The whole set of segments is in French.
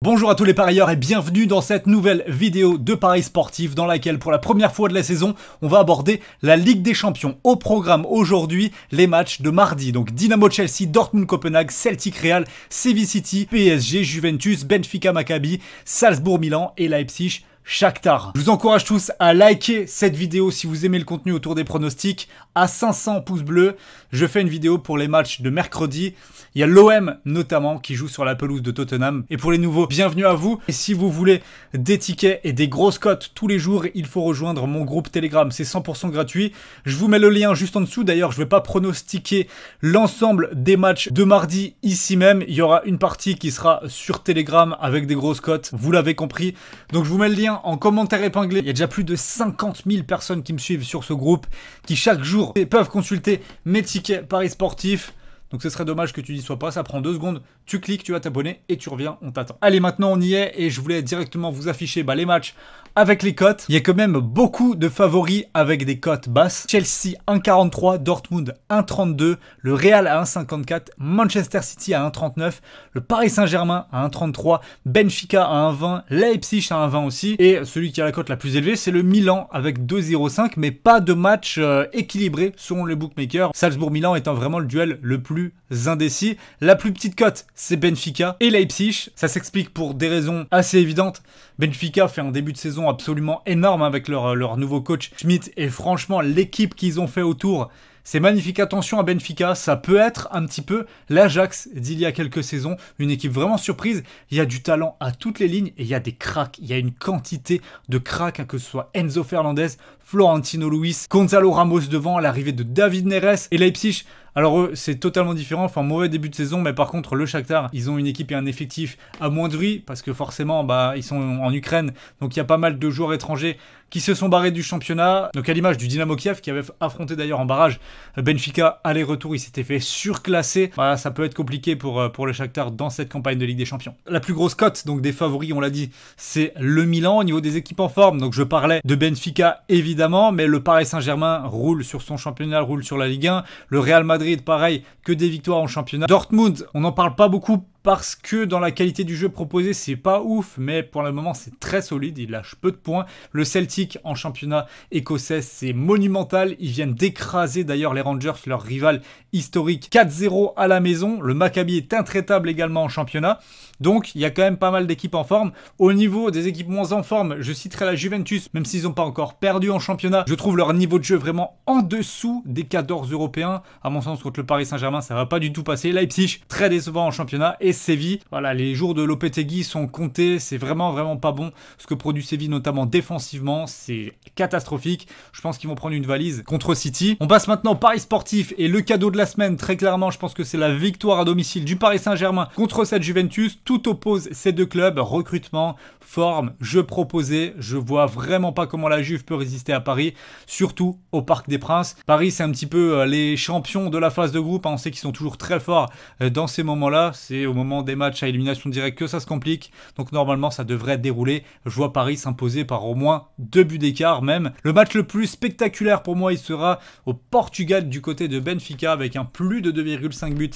Bonjour à tous les parieurs et bienvenue dans cette nouvelle vidéo de paris sportifs dans laquelle pour la première fois de la saison on va aborder la Ligue des Champions. Au programme aujourd'hui les matchs de mardi, donc Dynamo Chelsea, Dortmund Copenhague, Celtic Real, Séville City, PSG Juventus, Benfica Maccabi, Salzbourg Milan et Leipzig Shakhtar. Je vous encourage tous à liker cette vidéo si vous aimez le contenu autour des pronostics, à 500 pouces bleus. Je fais une vidéo pour les matchs de mercredi. Il y a l'OM notamment qui joue sur la pelouse de Tottenham. Et pour les nouveaux, bienvenue à vous. Et si vous voulez des tickets et des grosses cotes tous les jours, il faut rejoindre mon groupe Telegram. C'est 100% gratuit. Je vous mets le lien juste en dessous. D'ailleurs, je ne vais pas pronostiquer l'ensemble des matchs de mardi ici même. Il y aura une partie qui sera sur Telegram avec des grosses cotes. Vous l'avez compris. Donc je vous mets le lien en commentaire épinglé. Il y a déjà plus de 50 000 personnes qui me suivent sur ce groupe, qui chaque jour peuvent consulter mes tickets paris sportifs. Donc ce serait dommage que tu n'y sois pas, ça prend 2 secondes, tu cliques, tu vas t'abonner et tu reviens, on t'attend. Allez, maintenant on y est et je voulais directement vous afficher les matchs avec les cotes. Il y a quand même beaucoup de favoris avec des cotes basses. Chelsea 1,43, Dortmund 1,32, le Real à 1,54, Manchester City à 1,39, le Paris Saint-Germain à 1,33, Benfica à 1,20, Leipzig à 1,20 aussi. Et celui qui a la cote la plus élevée, c'est le Milan avec 2,05, mais pas de match équilibré selon les bookmakers. Salzbourg-Milan étant vraiment le duel le plus indécis. La plus petite cote, c'est Benfica et Leipzig. Ça s'explique pour des raisons assez évidentes. Benfica fait un début de saison absolument énorme avec leur nouveau coach Schmidt et franchement l'équipe qu'ils ont fait autour, c'est magnifique. Attention à Benfica, ça peut être un petit peu l'Ajax d'il y a quelques saisons, une équipe vraiment surprise. Il y a du talent à toutes les lignes et il y a des cracks, il y a une quantité de cracks, que ce soit Enzo Fernandez, Florentino Luis, Gonzalo Ramos devant, l'arrivée de David Neres et Leipzig. Alors eux, c'est totalement différent, enfin mauvais début de saison, mais par contre le Shakhtar, ils ont une équipe et un effectif amoindri, parce que forcément, ils sont en Ukraine, donc il y a pas mal de joueurs étrangers qui se sont barrés du championnat, donc à l'image du Dynamo Kiev, qui avait affronté d'ailleurs en barrage Benfica, aller-retour, il s'était fait surclasser. Voilà, ça peut être compliqué pour le Shakhtar dans cette campagne de Ligue des Champions. La plus grosse cote, donc des favoris, on l'a dit, c'est le Milan, au niveau des équipes en forme, donc je parlais de Benfica évidemment, mais le Paris Saint-Germain roule sur son championnat, roule sur la Ligue 1, le Real Madrid, pareil, que des victoires en championnat. Dortmund, on n'en parle pas beaucoup parce que dans la qualité du jeu proposé, c'est pas ouf, mais pour le moment, c'est très solide, il lâche peu de points. Le Celtic en championnat écossais, c'est monumental. Ils viennent d'écraser d'ailleurs les Rangers, leur rival historique, 4-0 à la maison. Le Maccabi est intraitable également en championnat. Donc, il y a quand même pas mal d'équipes en forme. Au niveau des équipes moins en forme, je citerai la Juventus, même s'ils n'ont pas encore perdu en championnat. Je trouve leur niveau de jeu vraiment en dessous des 14 européens. À mon sens, contre le Paris Saint-Germain, ça va pas du tout passer. Leipzig, très décevant en championnat. Et Séville, voilà, les jours de Lopetegui sont comptés. C'est vraiment pas bon. Ce que produit Séville, notamment défensivement, c'est catastrophique. Je pense qu'ils vont prendre une valise contre City. On passe maintenant au Paris sportif. Et le cadeau de la semaine, très clairement, je pense que c'est la victoire à domicile du Paris Saint-Germain contre cette Juventus. Tout oppose ces deux clubs, recrutement, forme, jeu proposé. Je vois vraiment pas comment la Juve peut résister à Paris, surtout au Parc des Princes. Paris, c'est un petit peu les champions de la phase de groupe. On sait qu'ils sont toujours très forts dans ces moments-là. C'est au moment des matchs à élimination directe que ça se complique. Donc normalement, ça devrait dérouler. Je vois Paris s'imposer par au moins 2 buts d'écart même. Le match le plus spectaculaire pour moi, il sera au Portugal du côté de Benfica avec un plus de 2,5 buts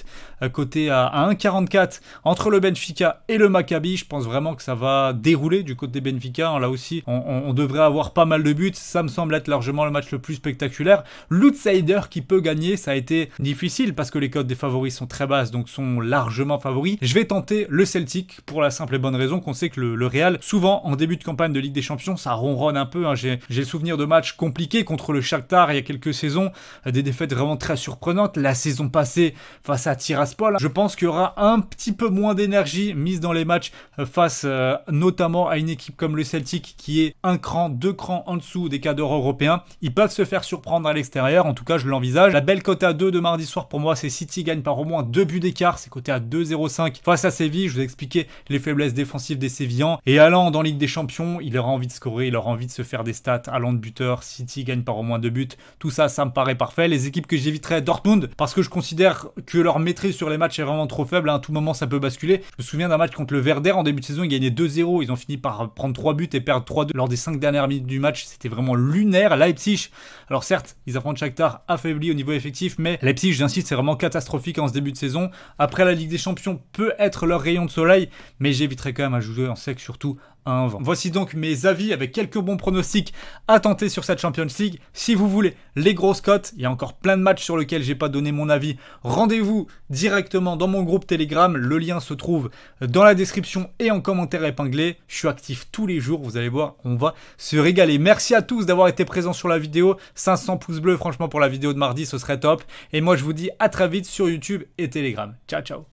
côté à 1,44 entre le Benfica et le Maccabi. Je pense vraiment que ça va dérouler du côté Benfica. Là aussi, on devrait avoir pas mal de buts. Ça me semble être largement le match le plus spectaculaire. L'outsider qui peut gagner, ça a été difficile parce que les cotes des favoris sont très basses, donc sont largement favoris. Je vais tenter le Celtic pour la simple et bonne raison qu'on sait que le Real, souvent en début de campagne de Ligue des Champions, ça ronronne un peu. J'ai le souvenir de matchs compliqués contre le Shakhtar il y a quelques saisons, des défaites vraiment très surprenantes. La saison passée face à Tiraspol, je pense qu'il y aura un petit peu moins d'énergie mise dans les matchs face notamment à une équipe comme le Celtic qui est un cran, 2 crans en dessous des cadres européens. Ils peuvent se faire surprendre à l'extérieur, en tout cas je l'envisage. La belle cote à 2 de mardi soir pour moi, c'est City gagne par au moins 2 buts d'écart, c'est coté à 2,05 face à Séville. Je vous ai expliqué les faiblesses défensives des Sévillans et allant dans Ligue des Champions, il aura envie de scorer, il aura envie de se faire des stats allant de buteur. City gagne par au moins 2 buts, tout ça, ça me paraît parfait. Les équipes que j'éviterais, Dortmund, parce que je considère que leur maîtrise sur les matchs est vraiment trop faible, à tout moment ça peut basculer. Je me souviens d'un match contre le Werder en début de saison, ils gagnaient 2-0, ils ont fini par prendre 3 buts et perdre 3-2 lors des 5 dernières minutes du match. C'était vraiment lunaire. Leipzig, alors certes, ils affrontent Shakhtar affaibli au niveau effectif, mais Leipzig, j'insiste, c'est vraiment catastrophique en ce début de saison. Après la Ligue des Champions, peut être leur rayon de soleil, mais j'éviterai quand même à jouer en sec, surtout à un vent. Voici donc mes avis avec quelques bons pronostics à tenter sur cette Champions League. Si vous voulez les grosses cotes, il y a encore plein de matchs sur lesquels j'ai pas donné mon avis. Rendez-vous directement dans mon groupe Telegram. Le lien se trouve dans la description et en commentaire épinglé. Je suis actif tous les jours, vous allez voir, on va se régaler. Merci à tous d'avoir été présents sur la vidéo. 500 pouces bleus, franchement, pour la vidéo de mardi, ce serait top. Et moi, je vous dis à très vite sur YouTube et Telegram. Ciao, ciao.